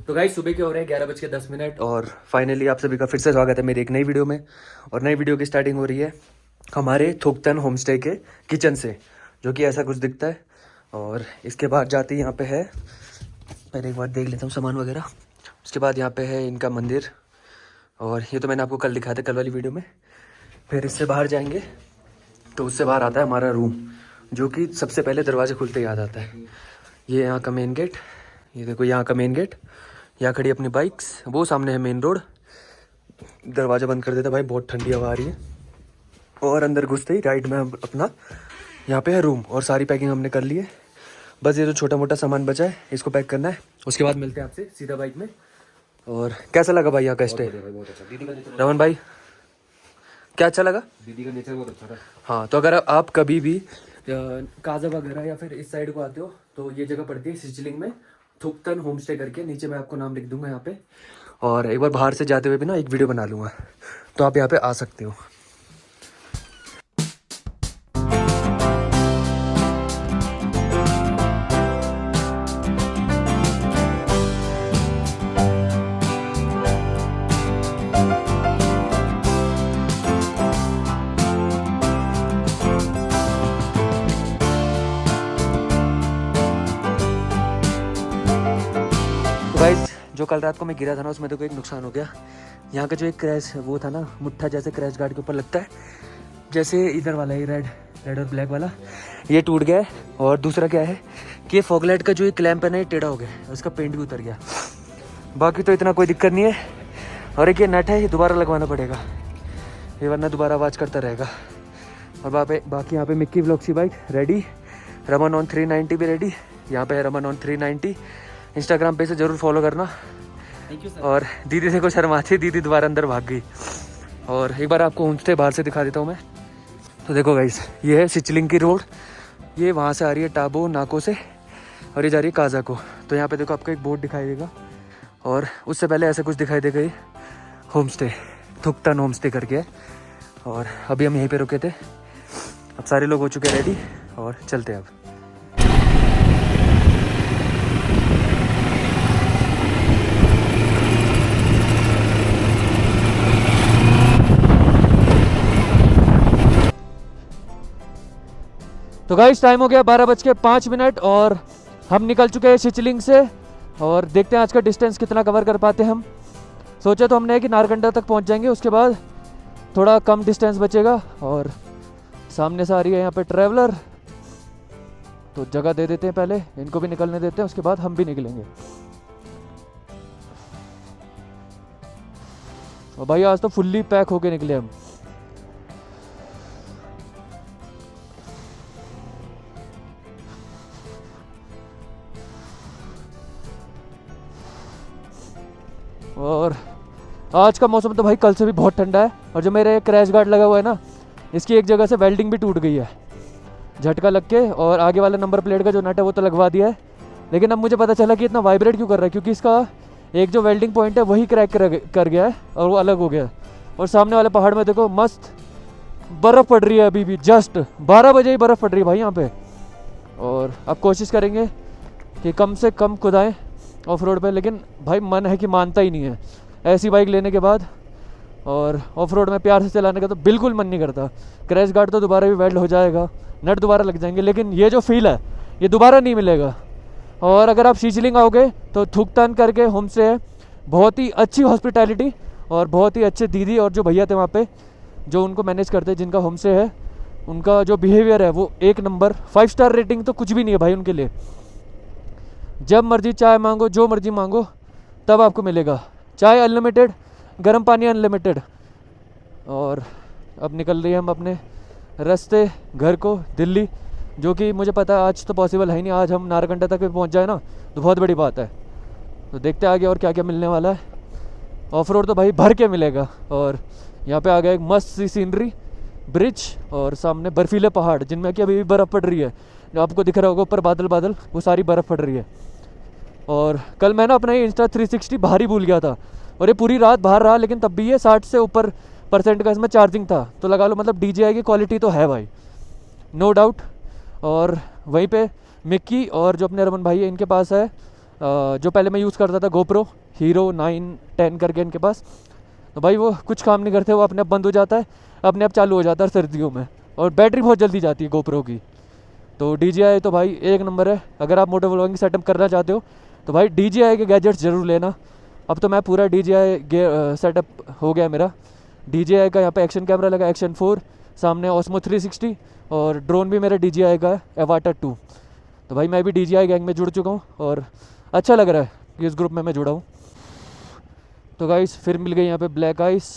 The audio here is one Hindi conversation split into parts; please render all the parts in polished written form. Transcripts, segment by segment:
तो गाइस सुबह के हो रहे हैं 11:10 और फाइनली आप सभी का फिर से स्वागत है मेरी एक नई वीडियो में। और नई वीडियो की स्टार्टिंग हो रही है हमारे थुकतन होम स्टे के किचन से, जो कि ऐसा कुछ दिखता है। और इसके बाद जाते ही यहाँ पे है, पहले एक बार देख लेता हूँ सामान वगैरह। उसके बाद यहाँ पे है इनका मंदिर, और ये तो मैंने आपको कल दिखाया था कल वाली वीडियो में। फिर इससे बाहर जाएंगे तो उससे बाहर आता है हमारा रूम, जो कि सबसे पहले दरवाजे खुलते याद आता है। ये यहाँ का मेन गेट, ये देखो यहाँ का मेन गेट, यहाँ खड़ी अपनी बाइक्स, वो सामने है मेन रोड। दरवाज़ा बंद कर देता भाई, बहुत ठंडी हवा आ रही है। और अंदर घुसते ही राइट में हम अपना यहाँ पे है रूम, और सारी पैकिंग हमने कर ली है। बस ये जो छोटा मोटा सामान बचा है इसको पैक करना है। उसके बाद मिलते हैं आपसे सीधा बाइक में। और कैसा लगा भाई यहाँ का स्टे? रमन भाई क्या अच्छा लगा? दीदी का नेचर बहुत अच्छा था। हाँ, तो अगर आप कभी भी काजा वगैरह या फिर इस साइड को आते हो तो ये जगह पड़ती है सिचलिंग में, थुकतन होम स्टे करके। नीचे मैं आपको नाम लिख दूंगा यहाँ पे, और एक बार बाहर से जाते हुए भी ना एक वीडियो बना लूँगा, तो आप यहाँ पे आ सकते हो। गाइस, जो कल रात को मैं गिरा था ना उसमें तो कोई एक नुकसान हो गया। यहाँ का जो एक क्रैश वो था ना, मुट्ठा जैसे क्रैश गार्ड के ऊपर लगता है, जैसे इधर वाला ये रेड और ब्लैक वाला, ये टूट गया है। और दूसरा क्या है कि ये फॉगलाइट का जो ये क्लैंप है ना, ये टेढ़ा हो गया, उसका पेंट भी उतर गया। बाकी तो इतना कोई दिक्कत नहीं है। और एक ये नट है, ये दोबारा लगवाना पड़ेगा, ये वरना दोबारा आवाज़ करता रहेगा। और बाकी यहाँ पे मिक्की व्लॉग्स की बाइक रेडी, रमन ऑन 390 भी रेडी। यहाँ पे है रमन ऑन 390। इंस्टाग्राम पे से ज़रूर फॉलो करना। Thank you sir. और दीदी से को शर्माती, दीदी दोबारा अंदर भाग गई। और एक बार आपको होमस्टे बाहर से दिखा देता हूँ मैं। तो देखो गाइस, ये है सिचलिंग की रोड, ये वहाँ से आ रही है टाबो नाको से, और ये जा रही है काजा को। तो यहाँ पे देखो आपको एक बोर्ड दिखाई देगा, और उससे पहले ऐसा कुछ दिखाई देगा, ये होम स्टे थुकतन होम स्टे करके है। और अभी हम यहीं पे रुके थे, अब सारे लोग हो चुके हैं रेडी, और चलते हैं अब। तो गाइस टाइम हो गया 12:05 और हम निकल चुके हैं सिचलिंग से। और देखते हैं आज का डिस्टेंस कितना कवर कर पाते हैं हम। सोचा तो हमने कि नारकंडा तक पहुंच जाएंगे, उसके बाद थोड़ा कम डिस्टेंस बचेगा। और सामने से आ रही है यहाँ पे ट्रैवलर, तो जगह दे देते हैं, पहले इनको भी निकलने देते हैं, उसके बाद हम भी निकलेंगे। और भाई आज तो फुल्ली पैक होके निकले हम। और आज का मौसम तो भाई कल से भी बहुत ठंडा है। और जो मेरे क्रैश गार्ड लगा हुआ है ना, इसकी एक जगह से वेल्डिंग भी टूट गई है झटका लग के। और आगे वाला नंबर प्लेट का जो नट है वो तो लगवा दिया है, लेकिन अब मुझे पता चला कि इतना वाइब्रेट क्यों कर रहा है, क्योंकि इसका एक जो वेल्डिंग पॉइंट है वही क्रैक कर गया है और वो अलग हो गया है। और सामने वाले पहाड़ में देखो मस्त बर्फ़ पड़ रही है, अभी भी जस्ट 12 बजे ही बर्फ़ पड़ रही है भाई यहाँ पे। और अब कोशिश करेंगे कि कम से कम खुदाएँ ऑफ रोड पे, लेकिन भाई मन है कि मानता ही नहीं है ऐसी बाइक लेने के बाद। और ऑफ रोड में प्यार से चलाने का तो बिल्कुल मन नहीं करता। क्रैश गार्ड तो दोबारा भी वेल्ड हो जाएगा, नट दोबारा लग जाएंगे, लेकिन ये जो फील है ये दोबारा नहीं मिलेगा। और अगर आप सिचलिंग आओगे तो थुकतन करके होम स्टे है, बहुत ही अच्छी हॉस्पिटैलिटी, और बहुत ही अच्छे दीदी और जो भैया थे वहाँ पे जो उनको मैनेज करते हैं, जिनका होम स्टे है, उनका जो बिहेवियर है वो एक नंबर। 5 स्टार रेटिंग तो कुछ भी नहीं है भाई उनके लिए। जब मर्जी चाय मांगो, जो मर्जी मांगो तब आपको मिलेगा, चाय अनलिमिटेड, गर्म पानी अनलिमिटेड। और अब निकल रही है हम अपने रास्ते घर को, दिल्ली, जो कि मुझे पता है आज तो पॉसिबल है ही नहीं। आज हम नारकंडा तक भी पहुंच जाए ना तो बहुत बड़ी बात है। तो देखते आगे और क्या क्या मिलने वाला है। ऑफ रोड तो भाई भर के मिलेगा। और यहाँ पे आ गया एक मस्त सी सीनरी, ब्रिज, और सामने बर्फीले पहाड़ जिनमें कि अभी भी बर्फ़ पड़ रही है। जो आपको दिख रहा होगा ऊपर बादल बादल, वो सारी बर्फ़ पड़ रही है। और कल मैं ना अपना ये इंस्टा 360 बाहर ही भूल गया था, और ये पूरी रात बाहर रहा, लेकिन तब भी ये 60 से ऊपर % का इसमें चार्जिंग था। तो लगा लो मतलब DJI की क्वालिटी तो है भाई, नो डाउट। और वहीं पे मिक्की और जो अपने रमन भाई है इनके पास है जो पहले मैं यूज़ करता था गोप्रो हीरो 910 करके इनके पास, तो भाई वो कुछ काम नहीं करते, वो अपने आप बंद हो जाता है, अपने आप चालू हो जाता है सर्दियों में, और बैटरी बहुत जल्दी जाती है गोप्रो की। तो DJI तो भाई एक नंबर है। अगर आप मोटो व्लॉगिंग सेटअप करना चाहते हो तो भाई DJI के गैजेट्स ज़रूर लेना। अब तो मैं पूरा DJI सेटअप हो गया मेरा। DJI का यहाँ पे एक्शन कैमरा लगा, एक्शन 4, सामने Osmo 360, और ड्रोन भी मेरा DJI का है, एवाटर 2। तो भाई मैं भी DJI गैंग में जुड़ चुका हूँ और अच्छा लग रहा है कि इस ग्रुप में मैं जुड़ा हूँ। तो गाइस फिर मिल गई यहाँ पे ब्लैक आइस,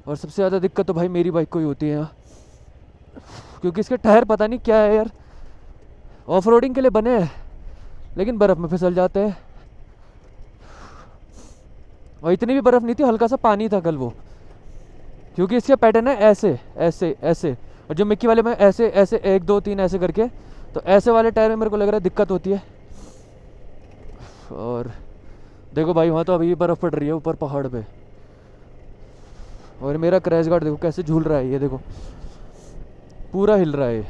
और सबसे ज़्यादा दिक्कत तो भाई मेरी बाइक को ही होती है यहाँ, क्योंकि इसके टायर पता नहीं क्या है यार, ऑफ रोडिंग के लिए बने हैं लेकिन बर्फ़ में फिसल जाते हैं। और इतनी भी बर्फ़ नहीं थी, हल्का सा पानी था कल वो, क्योंकि इसका पैटर्न है ऐसे ऐसे ऐसे, और जो मिक्की वाले में ऐसे ऐसे 1 2 3 ऐसे करके, तो ऐसे वाले टायर में मेरे को लग रहा है दिक्कत होती है। और देखो भाई वहाँ तो अभी भी बर्फ़ पड़ रही है ऊपर पहाड़ पे, और मेरा क्रैश गार्ड देखो कैसे झूल रहा है, ये देखो पूरा हिल रहा है ये।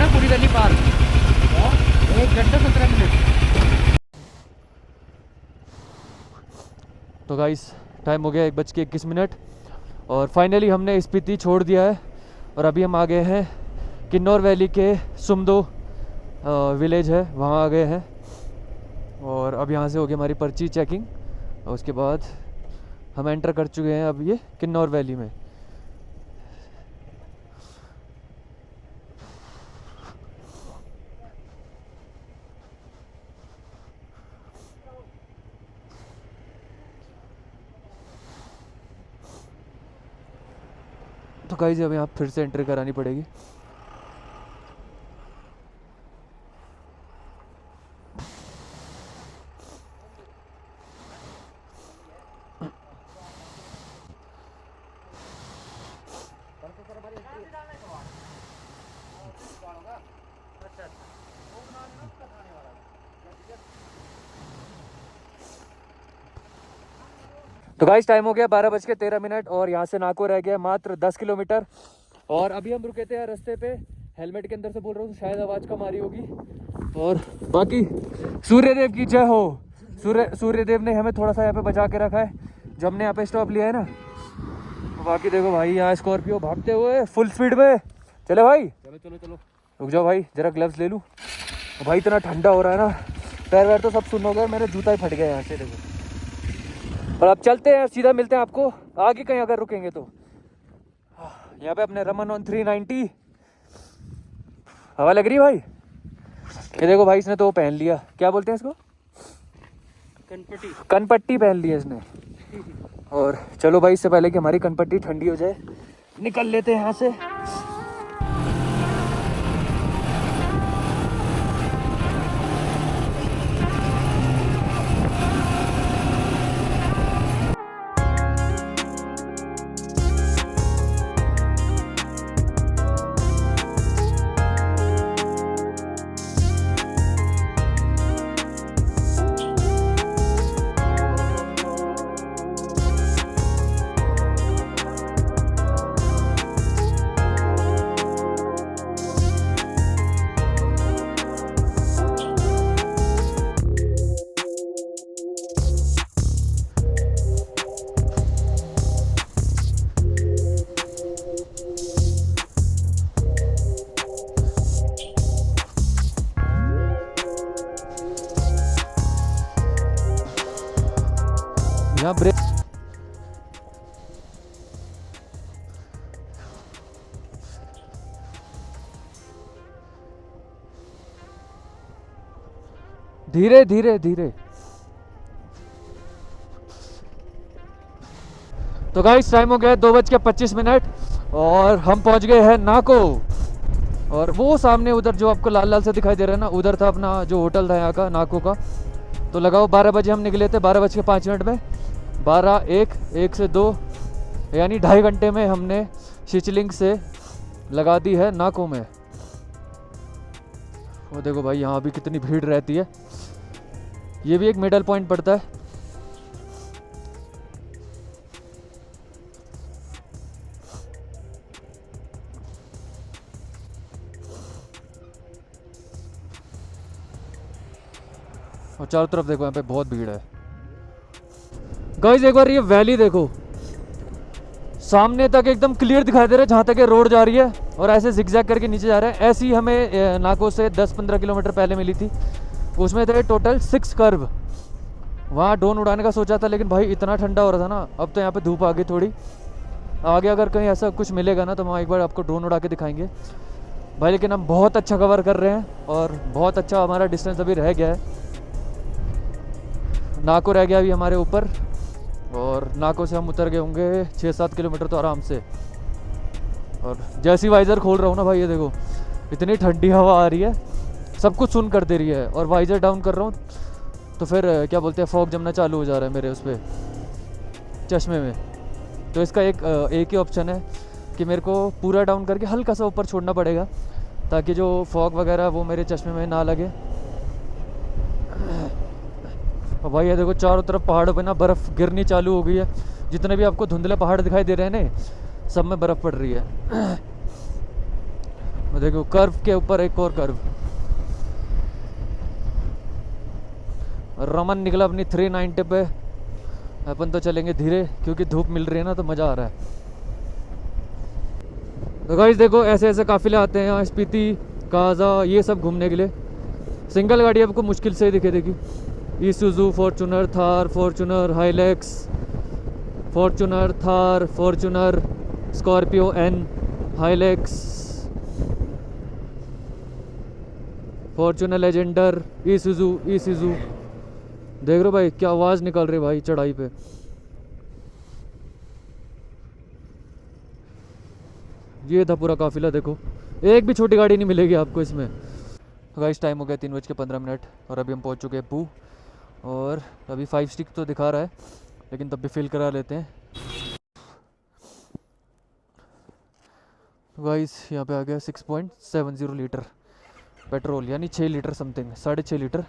पूरी गली पार 1 घंटा 17 मिनट। तो गाइस टाइम हो गया 1:21, और फाइनली हमने स्पीति छोड़ दिया है, और अभी हम आ गए हैं किन्नौर वैली के सुमदो विलेज है, वहाँ आ गए हैं। और अब यहाँ से हो गई हमारी पर्ची चेकिंग, और उसके बाद हम एंटर कर चुके हैं अब ये किन्नौर वैली में। तो गाइस अब यहाँ फिर से एंट्री करानी पड़ेगी। तो गाइस टाइम हो गया 12:13, और यहाँ से नाको रह गया मात्र 10 किलोमीटर। और अभी हम रुके थे यार रास्ते पे, हेलमेट के अंदर से बोल रहा हूँ शायद आवाज़ कम आ रही होगी। और बाकी सूर्यदेव की जय हो, सूर्यदेव ने हमें थोड़ा सा यहाँ पे बचा के रखा है जो हमने यहाँ पे स्टॉप लिया है ना। तो बाकी देखो भाई यहाँ स्कॉर्पियो भागते हुए फुल स्पीड में चले भाई। चलो चलो चलो रुक जाओ भाई, जरा ग्लव्स ले लूँ। तो भाई इतना ठंडा हो रहा है ना, पैर वैर तो सब सुन हो गया, मेरे जूता ही फट गया यहाँ से देखो। और अब चलते हैं, सीधा मिलते हैं आपको आगे कहीं अगर रुकेंगे तो। यहाँ पे अपने रमन ऑन 390 हवा लग रही है भाई। ये देखो भाई इसने तो वो पहन लिया, क्या बोलते हैं इसको, कनपट्टी पहन ली है इसने। और चलो भाई इससे पहले कि हमारी कनपट्टी ठंडी हो जाए निकल लेते हैं यहाँ से। यहाँ ब्रेक धीरे धीरे धीरे। तो गाइस टाइम हो गया 2:25 और हम पहुंच गए हैं नाको। और वो सामने उधर जो आपको लाल लाल से दिखाई दे रहा है ना, उधर था अपना जो होटल था यहाँ का नाको का। तो लगाओ 12 बजे हम निकले थे, 12:05 में 12 1 से 2 यानी 2.5 घंटे में हमने शिचलिंग से लगा दी है नाको में। वो देखो भाई यहाँ भी कितनी भीड़ रहती है। ये भी एक मिडल पॉइंट पड़ता है। और चारों तरफ देखो यहाँ पे बहुत भीड़ है। गाइस एक बार ये वैली देखो, सामने तक एकदम क्लियर दिखाई दे रहा है जहाँ तक ये रोड जा रही है, और ऐसे जिगजैग करके नीचे जा रहा है। ऐसी हमें नाको से 10-15 किलोमीटर पहले मिली थी, उसमें थे टोटल 6 कर्व। वहाँ ड्रोन उड़ाने का सोचा था, लेकिन भाई इतना ठंडा हो रहा था ना। अब तो यहाँ पे धूप आ गई थोड़ी, आगे अगर कहीं ऐसा कुछ मिलेगा ना तो वहाँ एक बार आपको ड्रोन उड़ा के दिखाएंगे भाई। लेकिन हम बहुत अच्छा कवर कर रहे हैं और बहुत अच्छा हमारा डिस्टेंस अभी रह गया है। नाको रह गया अभी हमारे ऊपर, और नाको से हम उतर गए होंगे 6-7 किलोमीटर तो आराम से। और जैसी वाइज़र खोल रहा हूँ ना भाई, ये देखो इतनी ठंडी हवा आ रही है, सब कुछ सुन कर दे रही है। और वाइज़र डाउन कर रहा हूँ तो फिर क्या बोलते हैं, फॉग जमना चालू हो जा रहा है मेरे उस पर चश्मे में। तो इसका एक ही ऑप्शन है कि मेरे को पूरा डाउन करके हल्का सा ऊपर छोड़ना पड़ेगा, ताकि जो फॉग वगैरह वो मेरे चश्मे में ना लगे। और भाई ये देखो चारों तरफ पहाड़ों पे ना बर्फ़ गिरनी चालू हो गई है। जितने भी आपको धुंधले पहाड़ दिखाई दे रहे हैं ना, सब में बर्फ़ पड़ रही है। और देखो कर्व के ऊपर एक और कर्व। रमन निकला अपनी 390 पे, अपन तो चलेंगे धीरे क्योंकि धूप मिल रही है ना, तो मज़ा आ रहा है। तो गाइस देखो ऐसे ऐसे काफ़िले आते हैं यहाँ, स्पीति, काजा, ये सब घूमने के लिए। सिंगल गाड़ी आपको मुश्किल से ही दिखे देगी। Isuzu, Fortuner, Thar, Fortuner, Hilux, Fortuner, Thar, Fortuner, Scorpio N, Hilux, Fortuner Legender, Isuzu, Isuzu. देख रहे हो भाई क्या आवाज़ निकल रही है भाई चढ़ाई पे। ये था पूरा काफिला, देखो एक भी छोटी गाड़ी नहीं मिलेगी आपको इसमें। तो गाइस टाइम हो गया 3:15 और अभी हम पहुंच चुके हैं पू। और अभी 5 स्टिक तो दिखा रहा है, लेकिन तब भी फिल करा लेते हैं। तो गाइस यहाँ पे आ गया 6.70 लीटर पेट्रोल, यानी 6 लीटर समथिंग, 6.5 लीटर।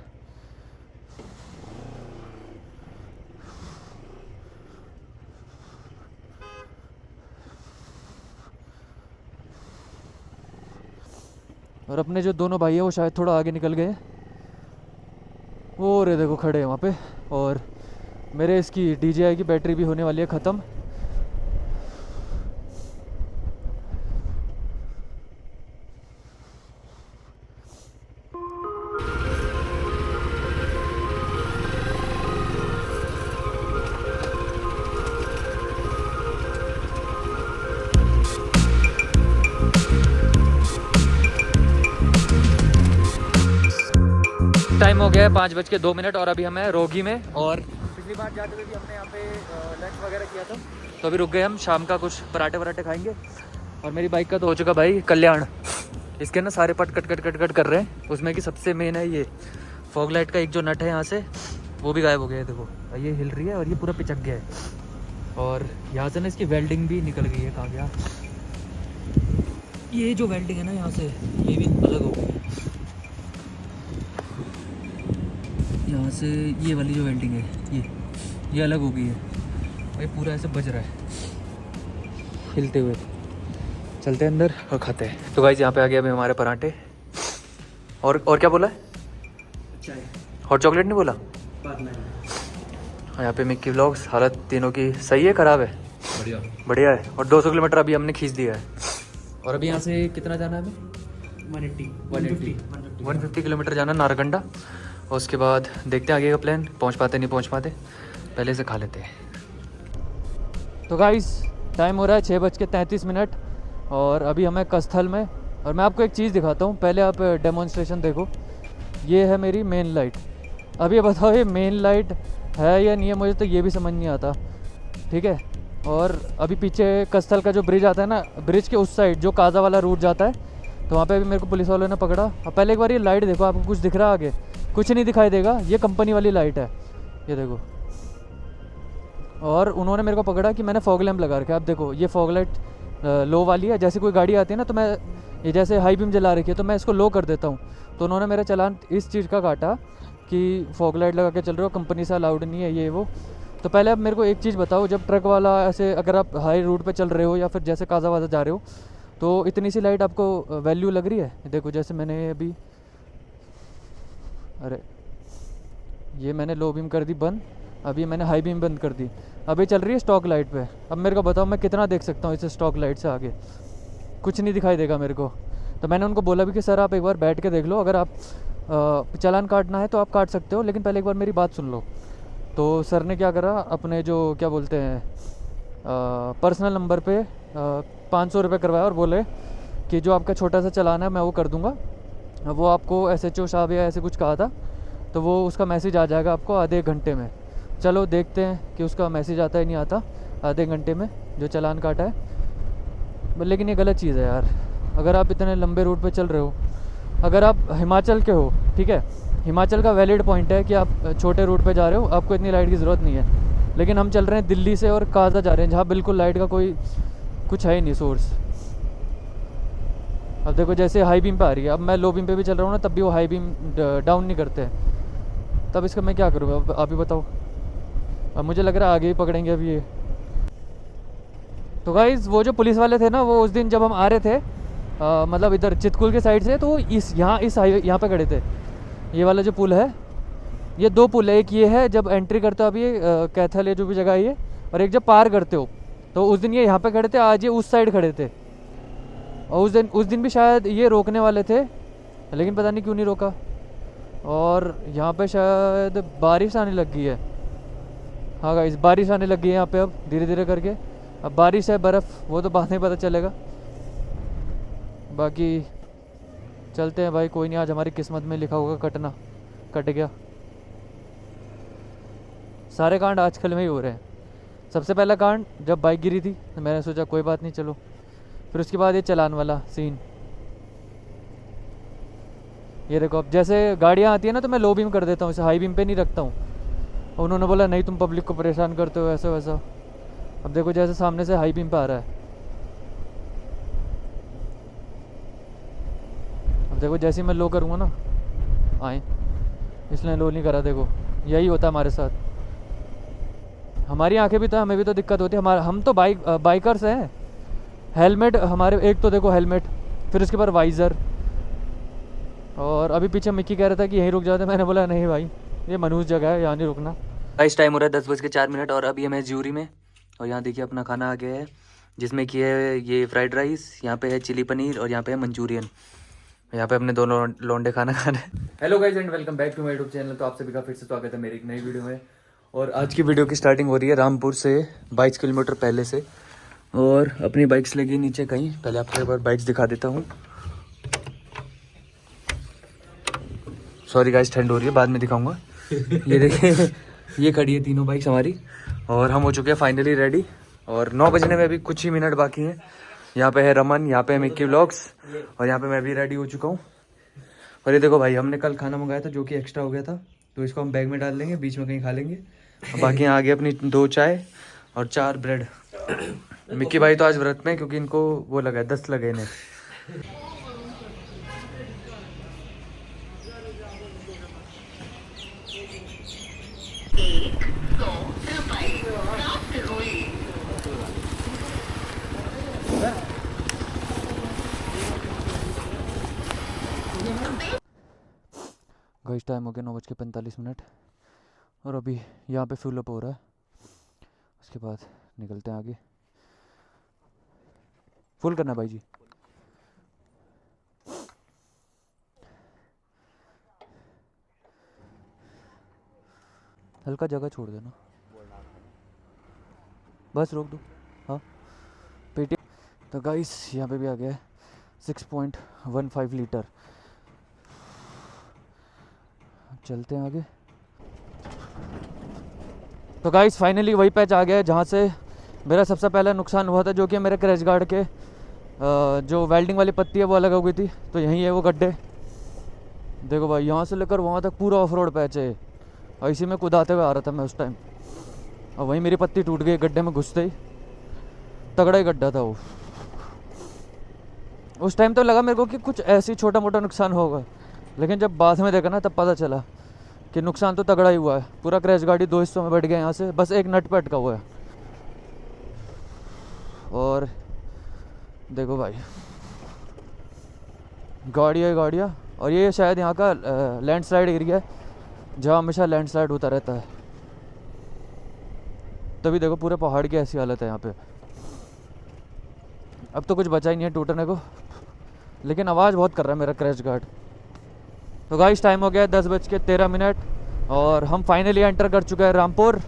और अपने जो दोनों भाई हैं वो शायद थोड़ा आगे निकल गए, वो रे देखो खड़े हैं वहाँ पे। और मेरे इसकी DJI की बैटरी भी होने वाली है ख़त्म। टाइम हो गया है 5:02 और अभी हमें रोगी में। और पिछली बार जाते हुए भी हमने यहाँ पे लंच वगैरह किया था, तो अभी रुक गए हम। शाम का कुछ पराठे वराठे खाएंगे। और मेरी बाइक का तो हो चुका भाई कल्याण। इसके ना सारे पट कट कट कट कट कर रहे हैं। उसमें कि सबसे मेन है ये फॉग लाइट का एक जो नट है यहाँ से, वो भी गायब हो गया है। देखो ये हिल रही है और ये पूरा पिचक गया है। और यहाँ से ना इसकी वेल्डिंग भी निकल गई है। कहाँ गया ये जो वेल्डिंग है ना यहाँ से, ये भी अलग हो गई है। यहाँ से ये वाली जो वेल्डिंग है ये अलग हो गई है। और ये पूरा ऐसे बज रहा है हिलते हुए। चलते हैं अंदर और खाते हैं। तो गाइस यहाँ पे आ गया अभी हमारे पराठे। और क्या बोला है? चाय। हॉट चॉकलेट नहीं बोला? बाद में। हाँ यहाँ पे मिक्की व्लॉग्स। हालत तीनों की सही है, ख़राब है? बढ़िया है। और 200 किलोमीटर अभी हमने खींच दिया है। और अभी यहाँ से कितना जाना है हमें? 150 किलोमीटर जाना नारकंडा। और उसके बाद देखते हैं आगे का प्लान, पहुंच पाते नहीं पहुंच पाते, पहले से खा लेते हैं। तो गाइस टाइम हो रहा है 6:33 और अभी हमें कस्थल में। और मैं आपको एक चीज़ दिखाता हूँ, पहले आप डेमोन्स्ट्रेशन देखो। ये है मेरी मेन लाइट। अब ये बताओ ये मेन लाइट है या नहीं है, मुझे तो ये भी समझ नहीं आता। ठीक है। और अभी पीछे कस्थल का जो ब्रिज आता है ना, ब्रिज के उस साइड जो काजा वाला रूट जाता है, तो वहाँ पे अभी मेरे को पुलिस वालों ने पकड़ा। अब पहले एक बार ये लाइट देखो, आपको कुछ दिख रहा है आगे? कुछ नहीं दिखाई देगा। ये कंपनी वाली लाइट है, ये देखो। और उन्होंने मेरे को पकड़ा कि मैंने फॉग लैम्प लगा रखा है। अब देखो ये फॉग लाइट लो वाली है। जैसे कोई गाड़ी आती है ना, तो मैं ये जैसे हाई बीम जला रखी है तो मैं इसको लो कर देता हूँ। तो उन्होंने मेरा चालान इस चीज़ का काटा कि फॉग लाइट लगा के चल रहे हो, कंपनी से अलाउड नहीं है ये वो। तो पहले आप मेरे को एक चीज़ बताओ, जब ट्रक वाला ऐसे अगर आप हाई रूट पे चल रहे हो या फिर जैसे काजा वाजा जा रहे हो, तो इतनी सी लाइट आपको वैल्यू लग रही है? देखो जैसे मैंने अभी, अरे ये मैंने लो बीम कर दी बंद, अभी मैंने हाई बीम बंद कर दी, अभी चल रही है स्टॉक लाइट पे। अब मेरे को बताओ मैं कितना देख सकता हूँ इसे स्टॉक लाइट से आगे, कुछ नहीं दिखाई देगा मेरे को। तो मैंने उनको बोला भी कि सर आप एक बार बैठ के देख लो, अगर आप चालान काटना है तो आप काट सकते हो, लेकिन पहले एक बार मेरी बात सुन लो। तो सर ने क्या करा, अपने जो क्या बोलते हैं पर्सनल नंबर पे 500 रुपये करवाया और बोले कि जो आपका छोटा सा चालान है मैं वो कर दूंगा। वो आपको SHO साहब या ऐसे कुछ कहा था, तो वो उसका मैसेज आ जाएगा आपको आधे एक घंटे में। चलो देखते हैं कि उसका मैसेज आता है नहीं आता आधे घंटे में जो चालान काटा है। लेकिन ये गलत चीज़ है यार, अगर आप इतने लंबे रूट पे चल रहे हो, अगर आप हिमाचल के हो, ठीक है, हिमाचल का वैलिड पॉइंट है कि आप छोटे रूट पे जा रहे हो, आपको इतनी लाइट की ज़रूरत नहीं है। लेकिन हम चल रहे हैं दिल्ली से और काजा जा रहे हैं, जहाँ बिल्कुल लाइट का कोई कुछ है ही नहीं सोर्स। अब देखो जैसे हाई बीम पे आ रही है, अब मैं लो बीम पे भी चल रहा हूँ ना, तब भी वो हाई बीम डाउन नहीं करते हैं। तब इसका मैं क्या करूँ, अब आप ही बताओ। अब मुझे लग रहा है आगे ही पकड़ेंगे अभी ये। तो गाइज़ वो जो पुलिस वाले थे ना, वो उस दिन जब हम आ रहे थे मतलब इधर चितकुल के साइड से, तो इस हाईवे यहाँ पे खड़े थे। ये वाला जो पुल है, ये 2 पुल है, एक ये है जब एंट्री करते हो, अभी कैथल है जो भी जगह है ये, और एक जब पार करते हो। तो उस दिन ये यहाँ पे खड़े थे, आज ये उस साइड खड़े थे। और उस दिन भी शायद ये रोकने वाले थे, लेकिन पता नहीं क्यों नहीं रोका। और यहाँ पे शायद बारिश आने लग गई है। हाँ गाइस, बारिश आने लग गई है यहाँ पे अब धीरे धीरे करके। अब बारिश है बर्फ़ वो तो बाद में पता चलेगा, बाकी चलते हैं भाई। कोई नहीं, आज हमारी किस्मत में लिखा होगा कटना, कट गया। सारे कांड आजकल में ही हो रहे हैं। सबसे पहला कांड जब बाइक गिरी थी, तो मैंने सोचा कोई बात नहीं चलो, फिर उसके बाद ये चालान वाला सीन। ये देखो, अब जैसे गाड़ियाँ आती है ना तो मैं लो बीम कर देता हूँ, इसे हाई बीम पे नहीं रखता हूँ। उन्होंने बोला नहीं तुम पब्लिक को परेशान करते हो ऐसा वैसा। अब देखो जैसे सामने से हाई बीम पे आ रहा है, अब देखो जैसे ही मैं लो करूँगा ना आए, इसलिए लो नहीं करा। देखो यही होता है हमारे साथ, हमारी आंखें भी तो, हमें भी तो दिक्कत होती है। हम तो बाइकर्स हैं। हेलमेट हमारे, एक तो देखो हेलमेट, फिर उसके बाद वाइज़र। और अभी पीछे मिक्की कह रहा था कि यहीं रुक जाते, मैंने बोला नहीं भाई ये मनहूस जगह है, यहाँ नहीं रुकना। इस टाइम हो रहा है 10:04 और अभी हमें ज्यूरी में, और यहाँ देखिए अपना खाना आ गया है, जिसमें कि है ये फ्राइड राइस, यहाँ पे है चिली पनीर और यहाँ पे है मंचूरियन। यहाँ पे अपने दोनों लौंडे खाना खा रहे हैं। Hello guys and welcome back to my YouTube channel. तो आप सभी का फिर से स्वागत है मेरी एक नई वीडियो में। और आज की वीडियो की स्टार्टिंग हो रही है रामपुर से 22 किलोमीटर पहले से, और अपनी बाइक्स लगी नीचे कहीं। पहले आपको एक बार बाइक्स दिखा देता हूँ। सॉरी गाइस ठंड हो रही है, बाद में दिखाऊंगा। ये देखिए ये खड़ी है तीनों बाइक्स हमारी, और हम हो चुके हैं फाइनली रेडी। और 9 बजने में अभी कुछ ही मिनट बाकी हैं। यहाँ पे है रमन, यहाँ पे है मिक्की व्लॉग्स, और यहाँ पे मैं भी रेडी हो चुका हूँ। और ये देखो भाई, हमने कल खाना मंगाया था जो कि एक्स्ट्रा हो गया था, तो इसको हम बैग में डाल लेंगे, बीच में कहीं खा लेंगे। बाकी यहाँ आगे अपनी 2 चाय और 4 ब्रेड। मिक्की भाई तो आज व्रत में, क्योंकि इनको वो लगा है, 10 लगे इन्हें। गाइस टाइम हो गया 9:45, और अभी यहाँ पे फ्यूल अप हो रहा है। उसके बाद निकलते हैं आगे। फुल करना भाई जी। हल्का जगह छोड़ देना, बस रोक दो। हाँ पेटी। तो गाइस यहाँ पे भी आ गया है 6.15 लीटर। चलते हैं आगे। तो गाइस फाइनली वही पैच आ गया है जहाँ से मेरा सबसे पहला नुकसान हुआ था, जो कि मेरे क्रैश गार्ड के जो वेल्डिंग वाली पत्ती है वो अलग हो गई थी। तो यहीं है वो गड्ढे, देखो भाई यहाँ से लेकर वहाँ तक पूरा ऑफ रोड पैच है। और इसी में कुदाते हुए आ रहा था मैं उस टाइम, और वहीं मेरी पत्ती टूट गई गड्ढे में घुसते ही। तगड़ा ही गड्ढा था वो। उस टाइम तो लगा मेरे को कि कुछ ऐसी छोटा मोटा नुकसान होगा, लेकिन जब बाद में देखा ना तब पता चला कि नुकसान तो तगड़ा ही हुआ है। पूरा क्रैश गाड़ी 2 हिस्सों में बढ़ गया यहाँ से, बस एक नट पे अटका हुआ है। और देखो भाई गाड़ियाँ, और ये शायद यहाँ का लैंडस्लाइड एरिया है, जहाँ हमेशा लैंडस्लाइड होता रहता है। तभी देखो पूरे पहाड़ की ऐसी हालत है यहाँ पे। अब तो कुछ बचा ही नहीं है टूटने को, लेकिन आवाज़ बहुत कर रहा है मेरा क्रैश गार्ड। तो गाइस टाइम हो गया 10:13 और हम फाइनली एंटर कर चुके हैं रामपुर।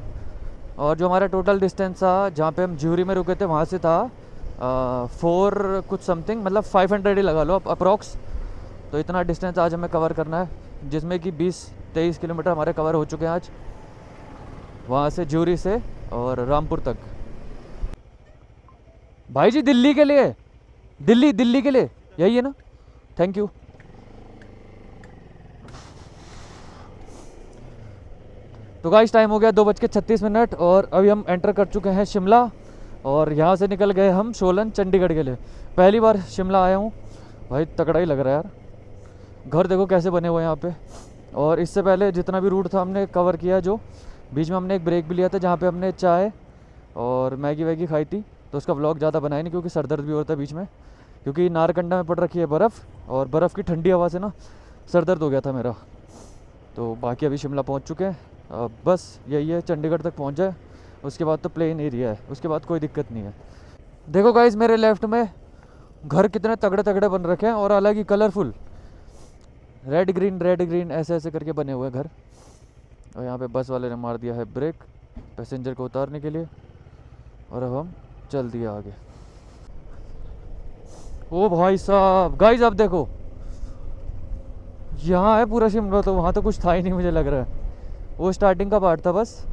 और जो हमारा टोटल डिस्टेंस था जहाँ पे हम ज्यूरी में रुके थे वहाँ से था 4 कुछ समथिंग, मतलब 500 ही लगा लो अप्रॉक्स। तो इतना डिस्टेंस आज हमें कवर करना है, जिसमें कि 20-23 किलोमीटर हमारे कवर हो चुके हैं आज, वहाँ से ज्यूरी से और रामपुर तक। भाई जी दिल्ली के लिए, दिल्ली के लिए यही है ना? Thank you. तो गाइस टाइम हो गया 2:36 और अभी हम एंटर कर चुके हैं शिमला। और यहाँ से निकल गए हम सोलन चंडीगढ़ के लिए। पहली बार शिमला आया हूँ भाई, तगड़ा ही लग रहा है यार। घर देखो कैसे बने हुए हैं यहाँ पे। और इससे पहले जितना भी रूट था हमने कवर किया, जो बीच में हमने एक ब्रेक भी लिया था जहाँ पे हमने चाय और मैगी वैगी खाई थी। तो उसका व्लॉग ज़्यादा बनाया नहीं क्योंकि सर दर्द भी होता है बीच में, क्योंकि नारकंडा में पड़ रखी है बर्फ़ और बर्फ़ की ठंडी हवा से ना सर दर्द हो गया था मेरा। तो बाकी अभी शिमला पहुँच चुके हैं। अब बस यही है, चंडीगढ़ तक पहुँच जाए, उसके बाद तो प्लेन एरिया है, उसके बाद कोई दिक्कत नहीं है। देखो गाइस मेरे लेफ़्ट में घर कितने तगड़े तगड़े बन रखे हैं और अलग ही कलरफुल, रेड ग्रीन ऐसे ऐसे करके बने हुए घर। और यहाँ पे बस वाले ने मार दिया है ब्रेक पैसेंजर को उतारने के लिए, और अब हम चल दिए आगे। ओ भाई साहब गाइस अब देखो, यहाँ है पूरा शिमला, तो वहाँ तो कुछ था ही नहीं मुझे लग रहा है। वो स्टार्टिंग का पार्ट था बस।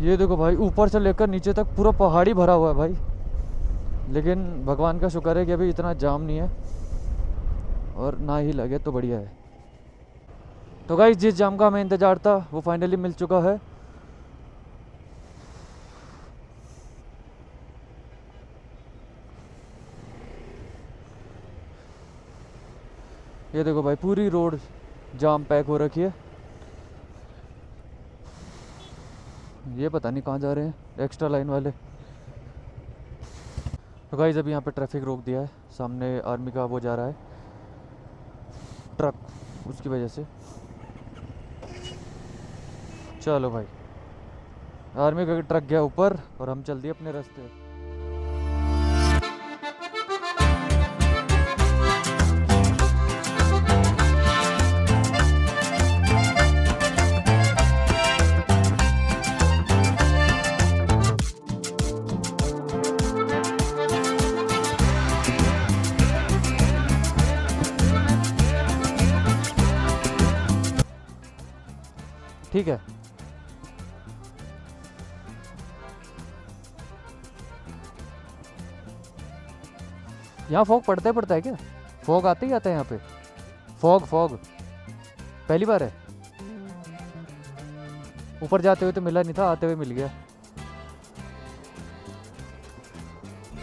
ये देखो भाई ऊपर से लेकर नीचे तक पूरा पहाड़ी भरा हुआ है भाई। लेकिन भगवान का शुक्र है कि अभी इतना जाम नहीं है और ना ही लगे तो बढ़िया है। तो गाइस जिस जाम का हमें इंतज़ार था वो फाइनली मिल चुका है। ये देखो भाई पूरी रोड जाम पैक हो रखी है। ये पता नहीं कहाँ जा रहे हैं एक्स्ट्रा लाइन वाले। तो गाइस अभी यहाँ पे ट्रैफिक रोक दिया है, सामने आर्मी का वो जा रहा है ट्रक, उसकी वजह से। चलो भाई आर्मी का ट्रक गया ऊपर और हम चल दिए अपने रास्ते। ठीक है यहाँ फॉग पड़ता है क्या? फॉग आते ही आता है यहाँ पे? फॉग पहली बार है। ऊपर जाते हुए तो मिला नहीं था, आते हुए मिल गया।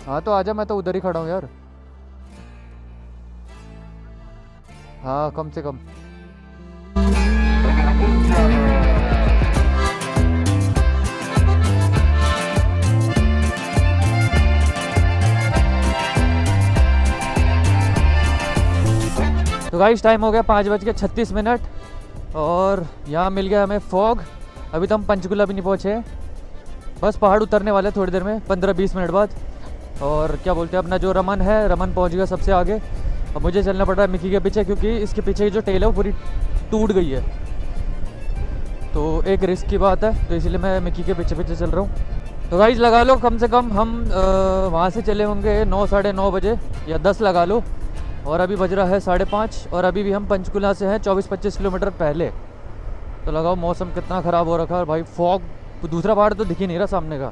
हाँ तो आजा, मैं तो उधर ही खड़ा हूँ यार। हाँ कम से कम। तो गाइस टाइम हो गया 5:36 और यहाँ मिल गया हमें फॉग। अभी तो हम पंचकुला भी नहीं पहुँचे, बस पहाड़ उतरने वाले थोड़ी देर में, 15-20 मिनट बाद। और क्या बोलते हैं अपना जो रमन है, रमन पहुँच गया सबसे आगे। अब मुझे चलना पड़ रहा है मिकी के पीछे, क्योंकि इसके पीछे की जो टेल है वो पूरी टूट गई है। तो एक रिस्क की बात है, तो इसलिए मैं मिकी के पीछे चल रहा हूँ। तो गाइस लगा लो कम से कम हम वहाँ से चले होंगे 9-9:30 बजे या 10 लगा लो। और अभी बज रहा है 5:30 और अभी भी हम पंचकुला से हैं 24-25 किलोमीटर पहले। तो लगाओ मौसम कितना ख़राब हो रखा है भाई, फॉग, दूसरा पहाड़ तो दिख ही नहीं रहा सामने का।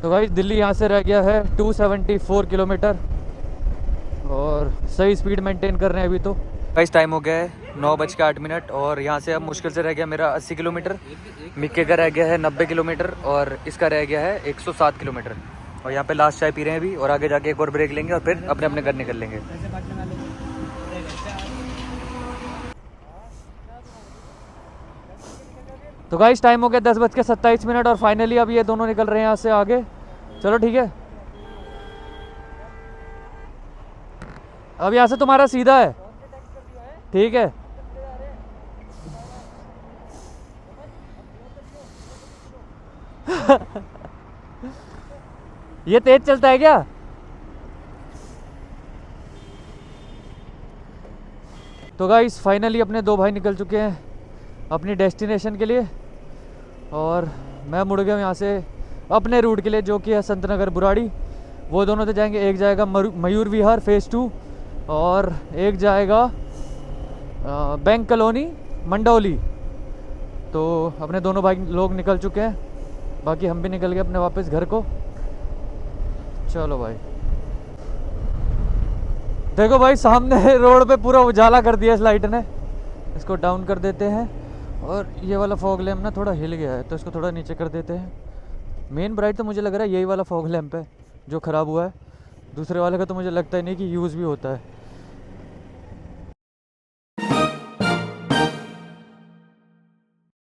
तो भाई दिल्ली यहाँ से रह गया है 274 किलोमीटर और सही स्पीड मेंटेन कर रहे हैं अभी तो। गाइस टाइम हो गया है 9:08 और यहाँ से अब मुश्किल से रह गया मेरा 80 किलोमीटर, मिक्के का रह गया है 90 किलोमीटर और इसका रह गया है 107 किलोमीटर। और यहाँ पे लास्ट चाय पी रहे हैं अभी, और आगे जाके एक और ब्रेक लेंगे और फिर अपने अपने घर निकल लेंगे। तो गाइस टाइम हो गया 10:27 और फाइनली अब ये दोनों निकल रहे हैं यहाँ से आगे। चलो ठीक है, अब यहाँ से तुम्हारा सीधा है, ठीक है। ये तेज चलता है क्या? तो गाइस फाइनली अपने दो भाई निकल चुके हैं अपनी डेस्टिनेशन के लिए, और मैं मुड़ गया हूँ यहाँ से अपने रूट के लिए जो कि है संत नगर बुराड़ी। वो दोनों तो जाएंगे, एक जाएगा मयूर विहार फेज़ 2 और एक जाएगा बैंक कॉलोनी मंडौली। तो अपने दोनों भाई लोग निकल चुके हैं, बाकी हम भी निकल गए अपने वापस घर को। चलो भाई, देखो भाई सामने रोड पे पूरा उजाला कर दिया इस लाइट ने। इसको डाउन कर देते हैं, और ये वाला फॉग लैम्प ना थोड़ा हिल गया है तो इसको थोड़ा नीचे कर देते हैं। मेन ब्राइट तो मुझे लग रहा है यही वाला फॉग लैम्प है जो ख़राब हुआ है, दूसरे वाले का तो मुझे लगता ही नहीं कि यूज़ भी होता है।